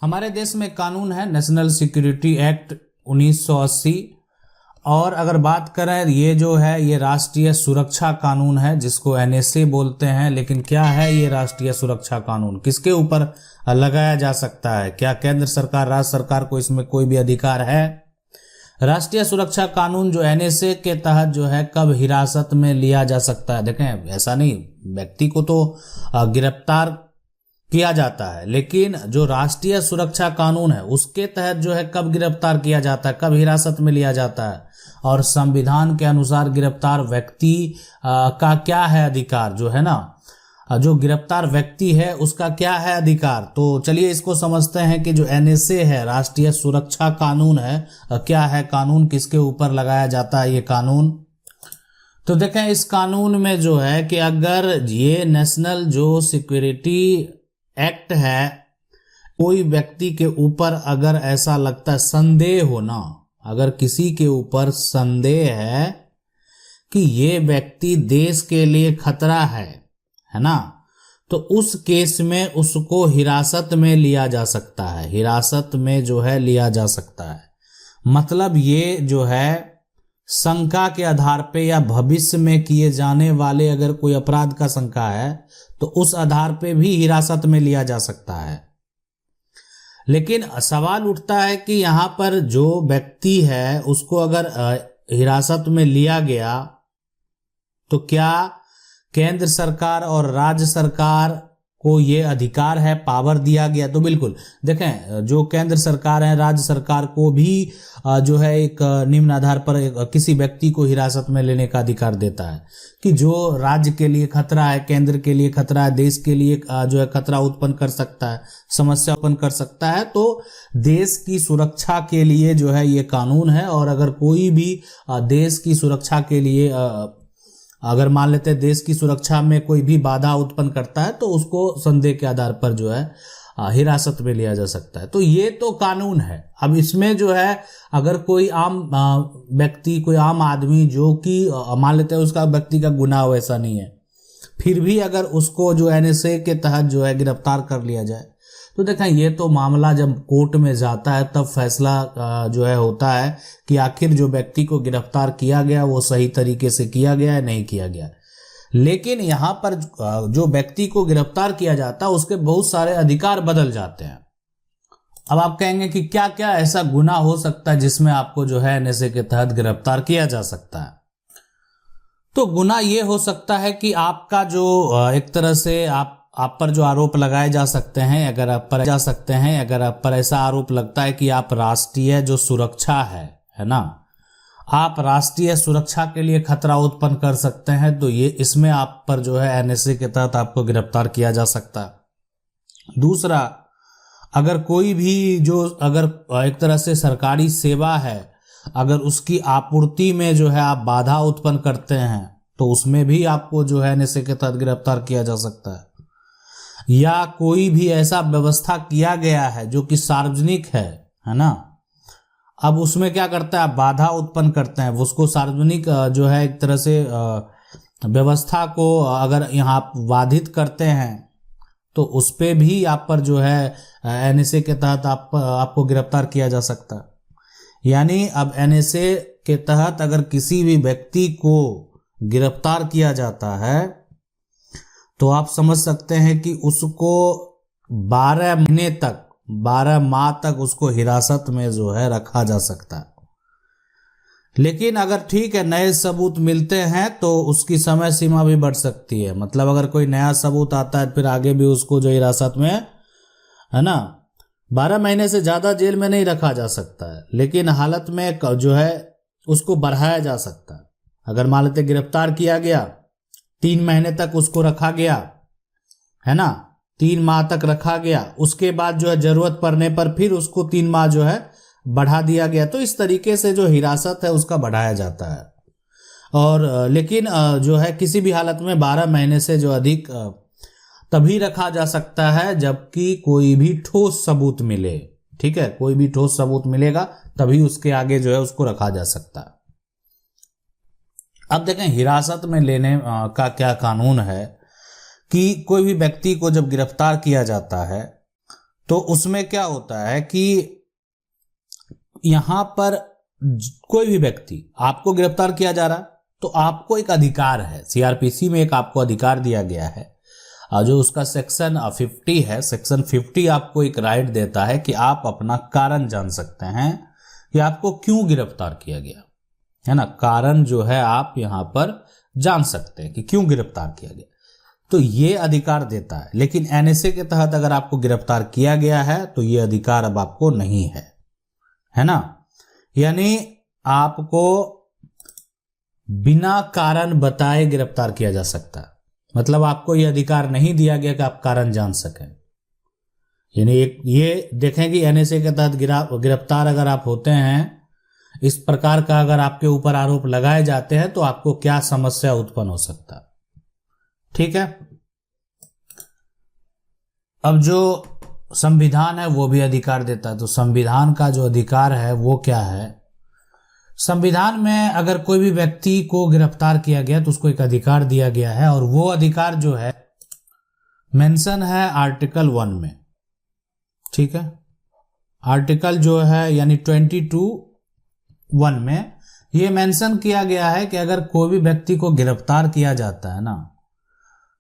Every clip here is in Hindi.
हमारे देश में कानून है नेशनल सिक्योरिटी एक्ट 1980। और अगर बात करें ये जो है ये राष्ट्रीय सुरक्षा कानून है जिसको एनएसए बोलते हैं। लेकिन क्या है ये राष्ट्रीय सुरक्षा कानून, किसके ऊपर लगाया जा सकता है? क्या केंद्र सरकार, राज्य सरकार को इसमें कोई भी अधिकार है? राष्ट्रीय सुरक्षा कानून जो एनएसए के तहत जो है कब हिरासत में लिया जा सकता है? देखें, ऐसा नहीं, व्यक्ति को तो गिरफ्तार किया जाता है, लेकिन जो राष्ट्रीय सुरक्षा कानून है उसके तहत जो है कब गिरफ्तार किया जाता है, कब हिरासत में लिया जाता है। और संविधान के अनुसार गिरफ्तार व्यक्ति का क्या है अधिकार, जो है ना, जो गिरफ्तार व्यक्ति है उसका क्या है अधिकार। तो चलिए इसको समझते हैं कि जो एनएसए है, राष्ट्रीय सुरक्षा कानून है, क्या है कानून, किसके ऊपर लगाया जाता है ये कानून। तो देखें, इस कानून में जो है कि अगर ये नेशनल जो सिक्योरिटी एक्ट है, कोई व्यक्ति के ऊपर अगर ऐसा लगता है, संदेह हो ना, अगर किसी के ऊपर संदेह है कि ये व्यक्ति देश के लिए खतरा है ना, तो उस केस में उसको हिरासत में लिया जा सकता है, हिरासत में जो है लिया जा सकता है। मतलब ये जो है शंका के आधार पे या भविष्य में किए जाने वाले अगर कोई अपराध का शंका है तो उस आधार पे भी हिरासत में लिया जा सकता है। लेकिन सवाल उठता है कि यहाँ पर जो व्यक्ति है उसको अगर हिरासत में लिया गया तो क्या केंद्र सरकार और राज्य सरकार को ये अधिकार है, पावर दिया गया? तो बिल्कुल। देखें, जो केंद्र सरकार है, राज्य सरकार को भी जो है एक निम्न आधार पर किसी व्यक्ति को हिरासत में लेने का अधिकार देता है कि जो राज्य के लिए खतरा है, केंद्र के लिए खतरा है, देश के लिए जो है खतरा उत्पन्न कर सकता है, समस्या उत्पन्न कर सकता है। तो देश की सुरक्षा के लिए जो है ये कानून है। और अगर कोई भी देश की सुरक्षा के लिए अगर मान लेते हैं देश की सुरक्षा में कोई भी बाधा उत्पन्न करता है तो उसको संदेह के आधार पर जो है हिरासत में लिया जा सकता है। तो ये तो कानून है। अब इसमें जो है अगर कोई आम व्यक्ति, कोई आम आदमी जो कि मान लेते हैं उसका व्यक्ति का गुनाह वैसा नहीं है, फिर भी अगर उसको जो एनएसए के तहत जो है गिरफ्तार कर लिया जाए तो देखें, ये तो मामला जब कोर्ट में जाता है तब फैसला जो है होता है कि आखिर जो व्यक्ति को गिरफ्तार किया गया वो सही तरीके से किया गया है, नहीं किया गया। लेकिन यहाँ पर जो व्यक्ति को गिरफ्तार किया जाता है उसके बहुत सारे अधिकार बदल जाते हैं। अब आप कहेंगे कि क्या क्या ऐसा गुनाह हो सकता है जिसमें आपको जो है एनएसए के तहत गिरफ्तार किया जा सकता है। तो गुनाह ये हो सकता है कि आपका जो एक तरह से आप पर जो आरोप लगाए जा सकते हैं, अगर आप पर ऐसा आरोप लगता है कि आप राष्ट्रीय जो सुरक्षा है ना, आप राष्ट्रीय सुरक्षा के लिए खतरा उत्पन्न कर सकते हैं, तो ये इसमें आप पर जो है एनएसए के तहत आपको गिरफ्तार किया जा सकता है। दूसरा, अगर कोई भी जो अगर एक तरह से सरकारी सेवा है, अगर उसकी आपूर्ति में जो है आप बाधा उत्पन्न करते हैं तो उसमें भी आपको जो है एनएसए के तहत गिरफ्तार किया जा सकता है। या कोई भी ऐसा व्यवस्था किया गया है जो कि सार्वजनिक है ना, अब उसमें क्या करता है, बाधा उत्पन्न करते हैं, उसको सार्वजनिक जो है एक तरह से व्यवस्था को अगर यहाँ आप बाधित करते हैं तो उस पे भी आप पर जो है एनएसए के तहत आपको गिरफ्तार किया जा सकता है। यानी अब एनएसए के तहत अगर किसी भी व्यक्ति को गिरफ्तार किया जाता है तो आप समझ सकते हैं कि उसको 12 माह तक उसको हिरासत में जो है रखा जा सकता है। लेकिन अगर ठीक है, नए सबूत मिलते हैं तो उसकी समय सीमा भी बढ़ सकती है। मतलब अगर कोई नया सबूत आता है फिर आगे भी उसको जो हिरासत में है ना 12 महीने से ज्यादा जेल में नहीं रखा जा सकता है, लेकिन हालत में जो है उसको बढ़ाया जा सकता है। अगर मान लेते गिरफ्तार किया गया, 3 महीने तक उसको रखा गया है ना, 3 माह तक रखा गया, उसके बाद जो है जरूरत पड़ने पर फिर उसको 3 माह जो है बढ़ा दिया गया। तो इस तरीके से जो हिरासत है उसका बढ़ाया जाता है। और लेकिन जो है किसी भी हालत में 12 महीने से जो अधिक तभी रखा जा सकता है जबकि कोई भी ठोस सबूत मिले। ठीक है, कोई भी ठोस सबूत मिलेगा तभी उसके आगे जो है उसको रखा जा सकता है। अब देखें, हिरासत में लेने का क्या कानून है कि कोई भी व्यक्ति को जब गिरफ्तार किया जाता है तो उसमें क्या होता है कि यहां पर कोई भी व्यक्ति, आपको गिरफ्तार किया जा रहा है तो आपको एक अधिकार है, सीआरपीसी में एक आपको अधिकार दिया गया है, जो उसका सेक्शन 50 है। सेक्शन 50 आपको एक राइट देता है कि आप अपना कारण जान सकते हैं कि आपको क्यों गिरफ्तार किया गया, है ना। कारण जो है आप यहां पर जान सकते हैं कि क्यों गिरफ्तार किया गया, तो ये अधिकार देता है। लेकिन एनएसए के तहत अगर आपको गिरफ्तार किया गया है तो ये अधिकार अब आपको नहीं है ना। यानी आपको बिना कारण बताए गिरफ्तार किया जा सकता है, मतलब आपको यह अधिकार नहीं दिया गया कि आप कारण जान सकें। यानी ये देखें कि एनएसए के तहत गिरफ्तार अगर आप होते हैं, इस प्रकार का अगर आपके ऊपर आरोप लगाए जाते हैं तो आपको क्या समस्या उत्पन्न हो सकता है। ठीक है, अब जो संविधान है वो भी अधिकार देता है। तो संविधान का जो अधिकार है वो क्या है, संविधान में अगर कोई भी व्यक्ति को गिरफ्तार किया गया तो उसको एक अधिकार दिया गया है, और वो अधिकार जो है मेंशन है आर्टिकल 1 में। ठीक है, आर्टिकल जो है यानी 22(1) में ये मेंशन किया गया है कि अगर कोई भी व्यक्ति को गिरफ्तार किया जाता है ना,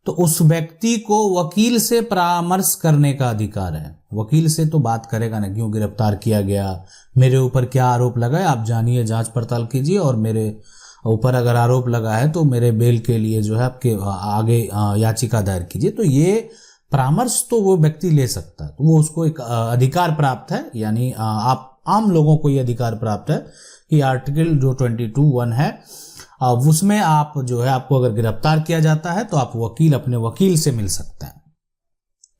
तो उस व्यक्ति को वकील से परामर्श करने का अधिकार है। वकील से तो बात करेगा ना, क्यों गिरफ्तार किया गया, मेरे ऊपर क्या आरोप लगा है, आप जानिए, जांच पड़ताल कीजिए, और मेरे ऊपर अगर आरोप लगा है तो मेरे बेल के लिए जो है आपके आगे याचिका दायर कीजिए। तो ये परामर्श तो वो व्यक्ति ले सकता है, तो वो उसको एक अधिकार प्राप्त है। यानी आप आम लोगों को ये अधिकार प्राप्त है कि आर्टिकल जो 22(1) है उसमें आप जो है, आपको अगर गिरफ्तार किया जाता है तो आप अपने वकील से मिल सकते हैं।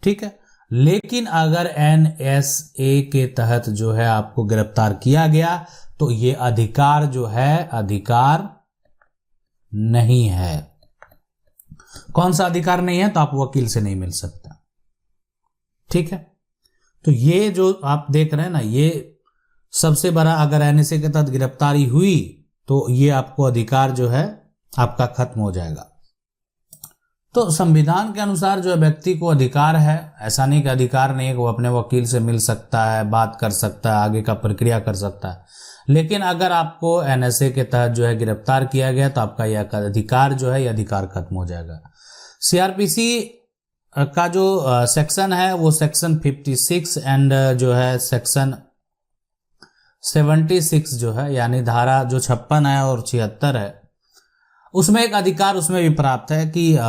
ठीक है, लेकिन अगर एनएसए के तहत जो है आपको गिरफ्तार किया गया तो ये अधिकार जो है अधिकार नहीं है। कौन सा अधिकार नहीं है, तो आप वकील से नहीं मिल सकता। ठीक है, तो ये जो आप देख रहे हैं ना, ये सबसे बड़ा, अगर एनएसए के तहत गिरफ्तारी हुई तो ये आपको अधिकार जो है आपका खत्म हो जाएगा। तो संविधान के अनुसार जो व्यक्ति को अधिकार है, ऐसा नहीं कि अधिकार नहीं है कि वो अपने वकील से मिल सकता है, बात कर सकता है, आगे का प्रक्रिया कर सकता है। लेकिन अगर आपको एनएसए के तहत जो है गिरफ्तार किया गया तो आपका यह अधिकार जो है, यह अधिकार खत्म हो जाएगा। सीआरपीसी का जो सेक्शन है वो सेक्शन 56 एंड जो है सेक्शन 76 जो है, यानी धारा जो 56 है और 76 है, उसमें एक अधिकार उसमें भी प्राप्त है कि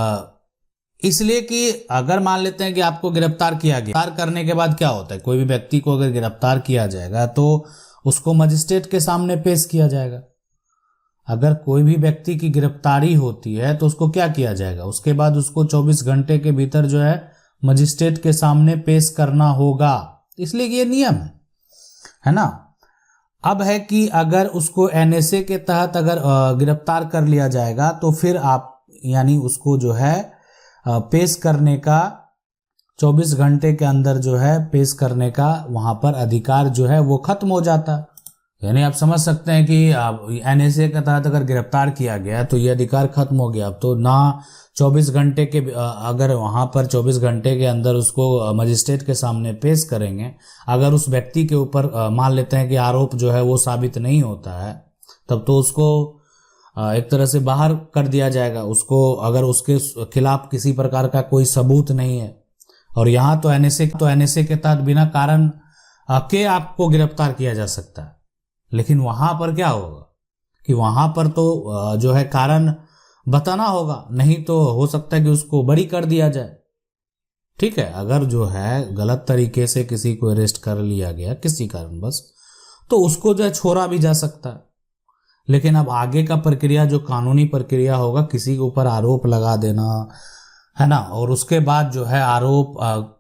इसलिए कि अगर मान लेते हैं कि आपको गिरफ्तार किया गया, गिरफ्तार करने के बाद क्या होता है, कोई भी व्यक्ति को अगर गिरफ्तार किया जाएगा तो उसको मजिस्ट्रेट के सामने पेश किया जाएगा। अगर कोई भी व्यक्ति की गिरफ्तारी होती है तो उसको क्या किया जाएगा, उसके बाद उसको 24 घंटे के भीतर जो है मजिस्ट्रेट के सामने पेश करना होगा, इसलिए ये नियम है ना। अब है कि अगर उसको एनएसए के तहत अगर गिरफ्तार कर लिया जाएगा तो फिर आप यानी उसको जो है पेश करने का 24 घंटे के अंदर जो है पेश करने का वहां पर अधिकार जो है वो खत्म हो जाता है। यानी आप समझ सकते हैं कि एनएसए के तहत अगर गिरफ्तार किया गया तो ये अधिकार खत्म हो गया। अब तो ना 24 घंटे के, अगर वहां पर 24 घंटे के अंदर उसको मजिस्ट्रेट के सामने पेश करेंगे, अगर उस व्यक्ति के ऊपर मान लेते हैं कि आरोप जो है वो साबित नहीं होता है, तब तो उसको एक तरह से बाहर कर दिया जाएगा। उसको अगर उसके खिलाफ किसी प्रकार का कोई सबूत नहीं है, और यहाँ तो एनएसए के तहत बिना कारण के आपको गिरफ्तार किया जा सकता है। लेकिन वहां पर क्या होगा कि वहां पर तो जो है कारण बताना होगा, नहीं तो हो सकता है कि उसको बरी कर दिया जाए। ठीक है, अगर जो है गलत तरीके से किसी को अरेस्ट कर लिया गया किसी कारण बस, तो उसको जो है छोड़ा भी जा सकता है। लेकिन अब आगे का प्रक्रिया जो कानूनी प्रक्रिया होगा, किसी के ऊपर आरोप लगा देना है ना, और उसके बाद जो है आरोप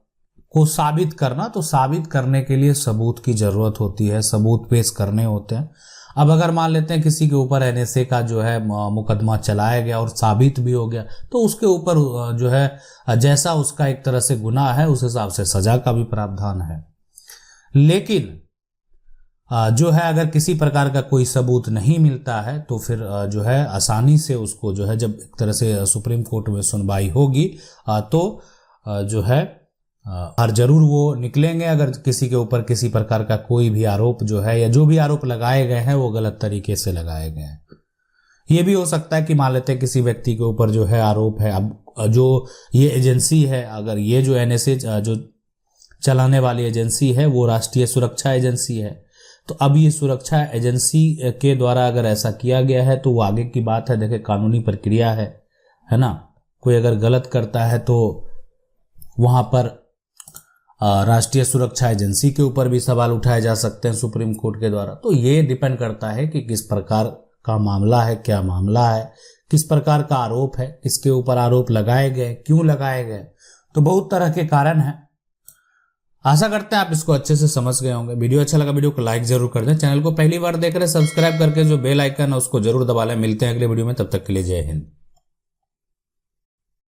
को साबित करना, तो साबित करने के लिए सबूत की जरूरत होती है, सबूत पेश करने होते हैं। अब अगर मान लेते हैं किसी के ऊपर एनएसए का जो है मुकदमा चलाया गया और साबित भी हो गया, तो उसके ऊपर जो है जैसा उसका एक तरह से गुनाह है उस हिसाब से सजा का भी प्रावधान है। लेकिन जो है अगर किसी प्रकार का कोई सबूत नहीं मिलता है तो फिर जो है आसानी से उसको जो है, जब एक तरह से सुप्रीम कोर्ट में सुनवाई होगी तो जो है और जरूर वो निकलेंगे अगर किसी के ऊपर किसी प्रकार का कोई भी आरोप जो है या जो भी आरोप लगाए गए हैं वो गलत तरीके से लगाए गए हैं। ये भी हो सकता है कि मान लेते हैं किसी व्यक्ति के ऊपर जो है आरोप है, अब जो ये एजेंसी है, अगर ये जो एनएसए जो चलाने वाली एजेंसी है वो राष्ट्रीय सुरक्षा एजेंसी है, तो अब ये सुरक्षा एजेंसी के द्वारा अगर ऐसा किया गया है तो वो आगे की बात है। देखिए कानूनी प्रक्रिया है ना। कोई अगर गलत करता है तो वहां पर राष्ट्रीय सुरक्षा एजेंसी के ऊपर भी सवाल उठाए जा सकते हैं सुप्रीम कोर्ट के द्वारा। तो ये डिपेंड करता है कि किस प्रकार का मामला है, क्या मामला है, किस प्रकार का आरोप है, किसके ऊपर आरोप लगाए गए, क्यों लगाए गए। तो बहुत तरह के कारण हैं। आशा करते हैं आप इसको अच्छे से समझ गए होंगे। वीडियो अच्छा लगा वीडियो को लाइक जरूर कर दें। चैनल को पहली बार देख रहे सब्सक्राइब करके जो बेल आइकन है उसको जरूर दबा लें। मिलते हैं अगले वीडियो में, तब तक के लिए जय हिंद।